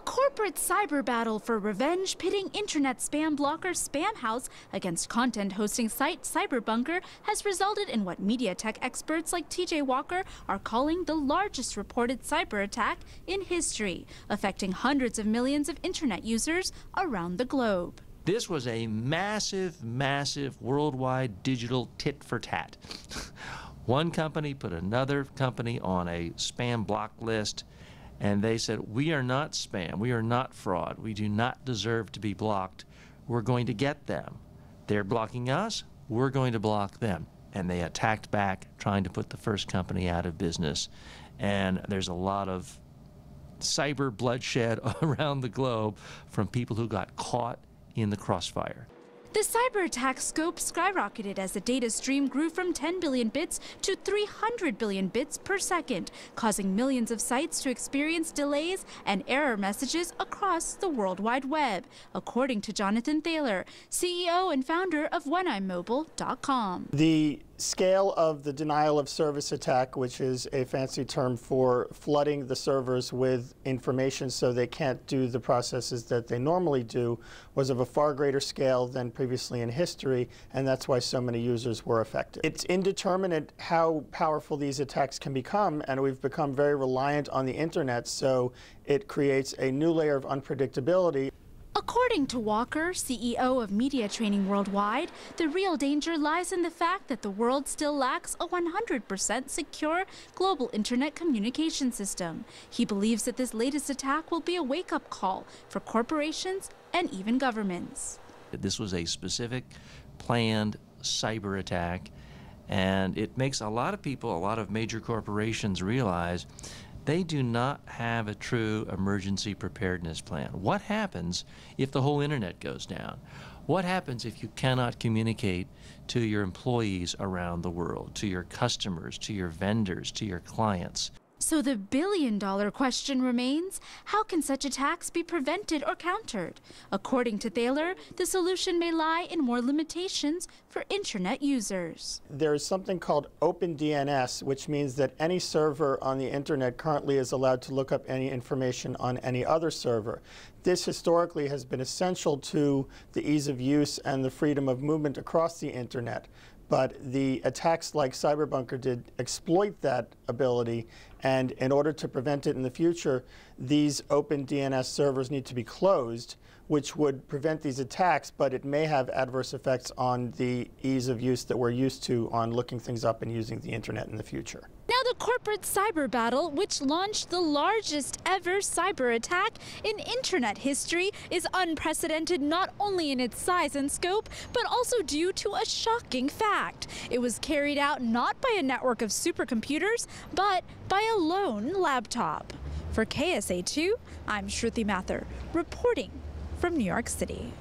corporate cyber battle for revenge pitting internet spam blocker Spamhaus against content hosting site Cyberbunker has resulted in what media tech experts like TJ Walker are calling the largest reported cyber attack in history, affecting hundreds of millions of internet users around the globe. This was a massive worldwide digital tit for tat. One company put another company on a spam block list, and they said, we are not spam, we are not fraud, we do not deserve to be blocked, we're going to get them. They're blocking us, we're going to block them. And they attacked back, trying to put the first company out of business. And there's a lot of cyber bloodshed around the globe from people who got caught in the crossfire. The cyber attack scope skyrocketed as the data stream grew from 10 billion bits to 300 billion bits per second, causing millions of sites to experience delays and error messages across the World Wide Web, according to Jonathan Thaler, CEO and founder of WhenI'mMobile.com. The scale of the denial of service attack, which is a fancy term for flooding the servers with information so they can't do the processes that they normally do, was of a far greater scale than previously in history, and that's why so many users were affected. It's indeterminate how powerful these attacks can become, and we've become very reliant on the internet, so it creates a new layer of unpredictability. According to Walker, CEO of Media Training Worldwide, the real danger lies in the fact that the world still lacks a 100% secure global internet communication system. He believes that this latest attack will be a wake-up call for corporations and even governments. This was a specific, planned cyber attack, and it makes a lot of people, a lot of major corporations realize they do not have a true emergency preparedness plan. What happens if the whole internet goes down? What happens if you cannot communicate to your employees around the world, to your customers, to your vendors, to your clients? So the billion-dollar question remains, how can such attacks be prevented or countered? According to Thaler, the solution may lie in more limitations for internet users. There is something called open DNS, which means that any server on the internet currently is allowed to look up any information on any other server. This historically has been essential to the ease of use and the freedom of movement across the internet. But the attacks like Cyberbunker did exploit that ability, and in order to prevent it in the future, these open DNS servers need to be closed, which would prevent these attacks, but it may have adverse effects on the ease of use that we're used to on looking things up and using the internet in the future. Now the corporate cyber battle, which launched the largest ever cyber attack in internet history, is unprecedented not only in its size and scope, but also due to a shocking fact. It was carried out not by a network of supercomputers, but by a lone laptop. For KSA2, I'm Shruti Mathur, reporting from New York City.